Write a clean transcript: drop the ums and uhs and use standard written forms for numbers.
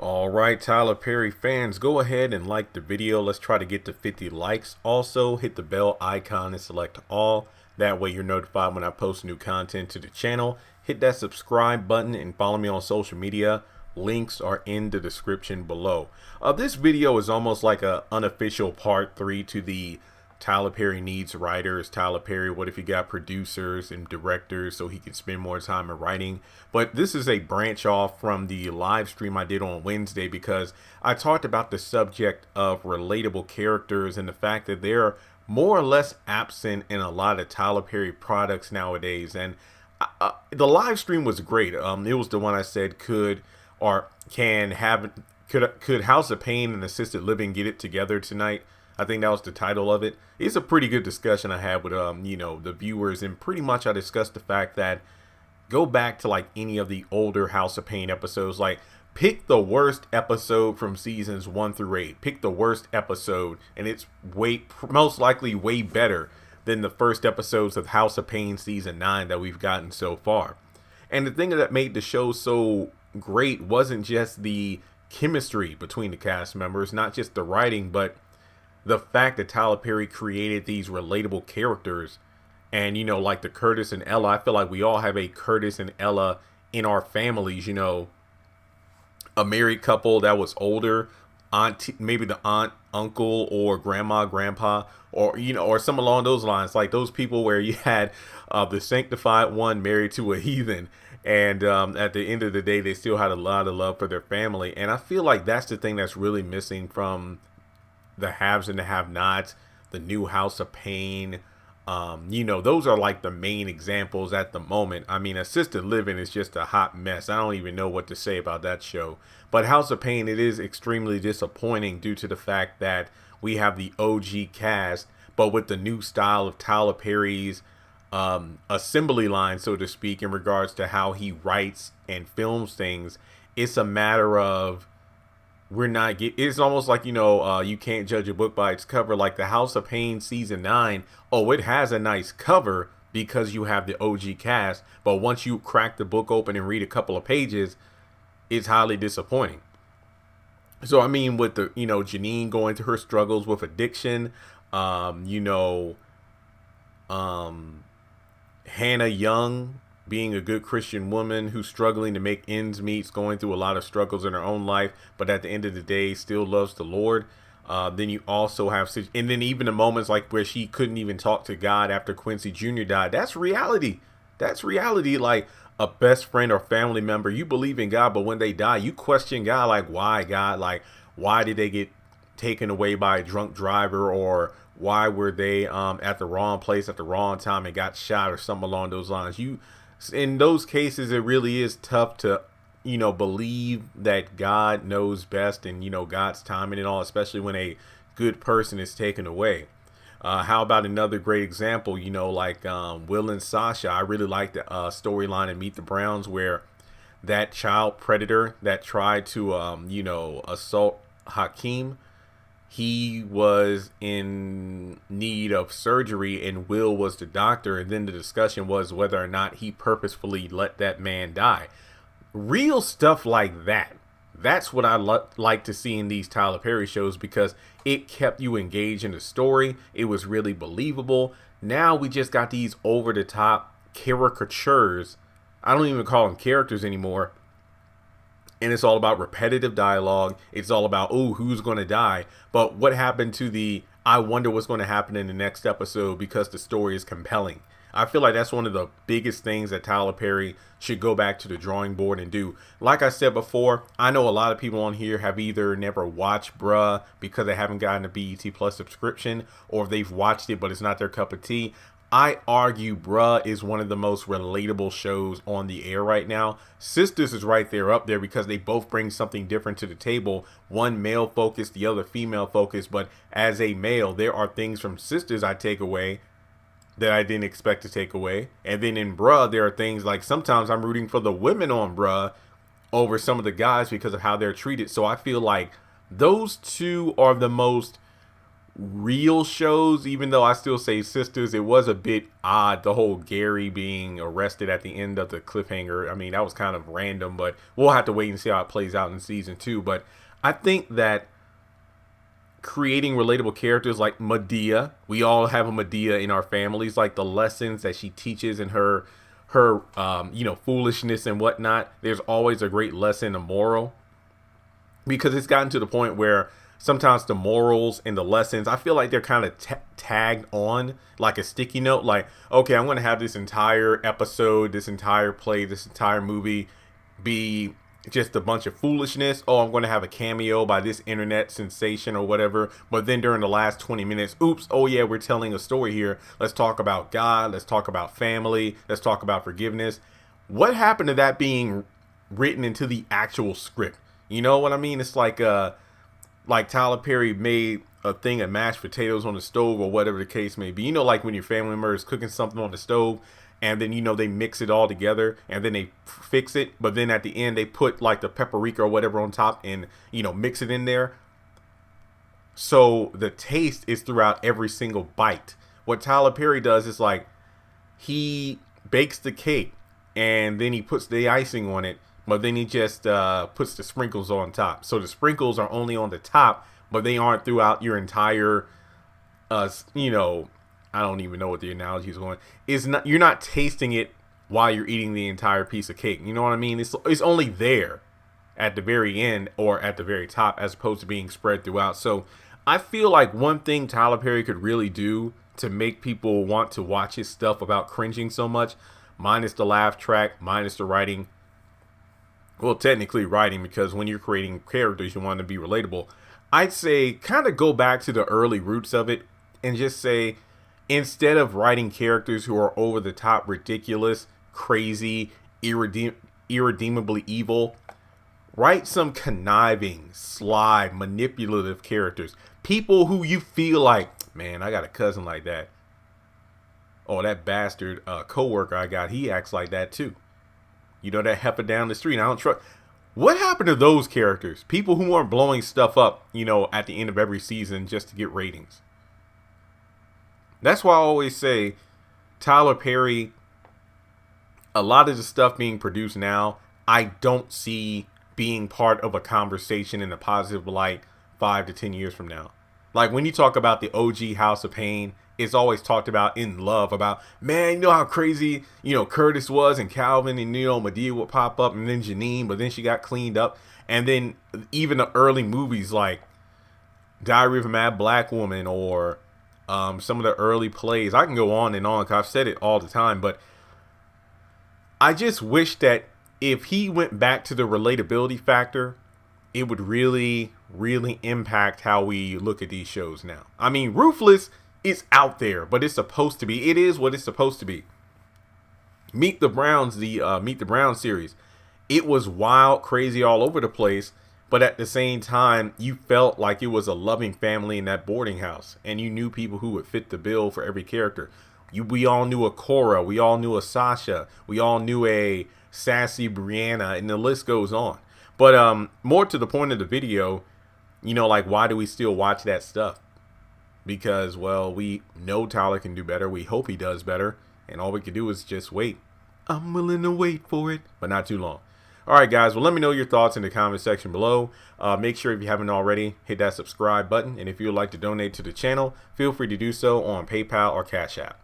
All right, Tyler Perry fans, go ahead and like the video. Let's try to get to 50 likes. Also, hit the bell icon and select all. That way you're notified when I post new content to the channel. Hit that subscribe button and follow me on social media. Links are in the description below. This video is almost like an unofficial part 3 to the Tyler Perry needs writers. Tyler Perry, what if he got producers and directors so he could spend more time in writing? But this is a branch off from the live stream I did on Wednesday because I talked about the subject of relatable characters and the fact that they're more or less absent in a lot of Tyler Perry products nowadays. And the live stream was great. It was the one I said could House of Pain and Assisted Living get it together tonight? I think that was the title of it. It's a pretty good discussion I had with the viewers, and pretty much I discussed the fact that go back to like any of the older House of Pain episodes, like pick the worst episode from seasons 1 through 8. Pick the worst episode, and it's most likely way better than the first episodes of House of Pain season 9 that we've gotten so far. And the thing that made the show so great wasn't just the chemistry between the cast members, not just the writing, but the fact that Tyler Perry created these relatable characters. And, like the Curtis and Ella, I feel like we all have a Curtis and Ella in our families, a married couple that was older, maybe the aunt, uncle, or grandma, grandpa, or some along those lines, like those people where you had the sanctified one married to a heathen. And at the end of the day, they still had a lot of love for their family. And I feel like that's the thing that's really missing from the haves and the have-nots, the new House of Pain. Those are like the main examples at the moment. I mean, Assisted Living is just a hot mess. I don't even know what to say about that show. But House of Pain, it is extremely disappointing due to the fact that we have the OG cast, but with the new style of Tyler Perry's assembly line, so to speak, in regards to how he writes and films things. It's a matter of it's almost like, you can't judge a book by its cover. Like the House of Pain season 9. Oh, it has a nice cover because you have the OG cast. But once you crack the book open and read a couple of pages, it's highly disappointing. So, I mean, with the, Janine going through her struggles with addiction, Hannah Young being a good Christian woman who's struggling to make ends meet, going through a lot of struggles in her own life, but at the end of the day still loves the Lord. Then you also have, and then even the moments like where she couldn't even talk to God after Quincy Jr. died. That's reality. That's reality. Like a best friend or family member, you believe in God, but when they die, you question God. Like, why, God? Like, why did they get taken away by a drunk driver, or why were they at the wrong place at the wrong time and got shot, or something along those lines? In those cases, it really is tough to, believe that God knows best and, God's timing and all, especially when a good person is taken away. How about another great example, like Will and Sasha? I really like the storyline in Meet the Browns where that child predator that tried to, assault Hakeem, he was in need of surgery and Will was the doctor. And then the discussion was whether or not he purposefully let that man die. Real stuff like that. That's what I like to see in these Tyler Perry shows because it kept you engaged in the story. It was really believable. Now we just got these over the top caricatures. I don't even call them characters anymore. And it's all about repetitive dialogue. It's all about, oh, who's going to die? But what happened to I wonder what's going to happen in the next episode because the story is compelling. I feel like that's one of the biggest things that Tyler Perry should go back to the drawing board and do. Like I said before, I know a lot of people on here have either never watched Bruh because they haven't gotten a BET Plus subscription, or they've watched it but it's not their cup of tea. I argue Bruh is one of the most relatable shows on the air right now. Sisters is right there up there because they both bring something different to the table. One male focused, the other female focused. But as a male, there are things from Sisters I take away that I didn't expect to take away. And then in Bruh, there are things like sometimes I'm rooting for the women on Bruh over some of the guys because of how they're treated. So I feel like those two are the most real shows, even though I still say sisters, it was a bit odd, the whole Gary being arrested at the end of the cliffhanger. I mean, that was kind of random, but we'll have to wait and see how it plays out in season 2. But I think that creating relatable characters like Madea, we all have a Madea in our families, like the lessons that she teaches in her foolishness and whatnot. There's always a great lesson, a moral, because it's gotten to the point where sometimes the morals and the lessons, I feel like they're kind of tagged on like a sticky note. Like, okay, I'm going to have this entire episode, this entire play, this entire movie be just a bunch of foolishness. Oh, I'm going to have a cameo by this internet sensation or whatever. But then during the last 20 minutes, oops, oh yeah, we're telling a story here. Let's talk about God. Let's talk about family. Let's talk about forgiveness. What happened to that being written into the actual script? You know what I mean? It's like Tyler Perry made a thing of mashed potatoes on the stove or whatever the case may be. You know, like when your family member is cooking something on the stove and then, they mix it all together and then they fix it. But then at the end, they put like the paprika or whatever on top and, mix it in there. So the taste is throughout every single bite. What Tyler Perry does is like he bakes the cake and then he puts the icing on it. But then he just puts the sprinkles on top. So the sprinkles are only on the top, but they aren't throughout your entire, I don't even know what the analogy is going. You're not tasting it while you're eating the entire piece of cake. You know what I mean? It's only there at the very end or at the very top as opposed to being spread throughout. So I feel like one thing Tyler Perry could really do to make people want to watch his stuff without cringing so much, minus the laugh track, minus the writing. Well, technically writing, because when you're creating characters, you want to be relatable. I'd say kind of go back to the early roots of it and just say, instead of writing characters who are over the top, ridiculous, crazy, irredeemably evil, write some conniving, sly, manipulative characters. People who you feel like, man, I got a cousin like that. Oh, that bastard coworker I got, he acts like that too. That heifer down the street. I don't trust. What happened to those characters? People who aren't blowing stuff up, at the end of every season just to get ratings. That's why I always say Tyler Perry, a lot of the stuff being produced now, I don't see being part of a conversation in a positive light 5 to 10 years from now. Like when you talk about the OG House of Pain, it's always talked about in love about, man, you know how crazy, Curtis was and Calvin and, Madea would pop up and then Janine, but then she got cleaned up. And then even the early movies like Diary of a Mad Black Woman or some of the early plays. I can go on and on because I've said it all the time, but I just wish that if he went back to the relatability factor, it would really, really impact how we look at these shows now. I mean, Ruthless is out there, but it's supposed to be. It is what it's supposed to be. Meet the Browns, the Meet the Browns series. It was wild, crazy, all over the place, but at the same time, you felt like it was a loving family in that boarding house, and you knew people who would fit the bill for every character. We all knew a Cora, we all knew a Sasha, we all knew a sassy Brianna, and the list goes on. But more to the point of the video, like why do we still watch that stuff? Because, well, we know Tyler can do better. We hope he does better. And all we can do is just wait. I'm willing to wait for it, but not too long. All right, guys. Well, let me know your thoughts in the comment section below. Make sure if you haven't already, hit that subscribe button. And if you would like to donate to the channel, feel free to do so on PayPal or Cash App.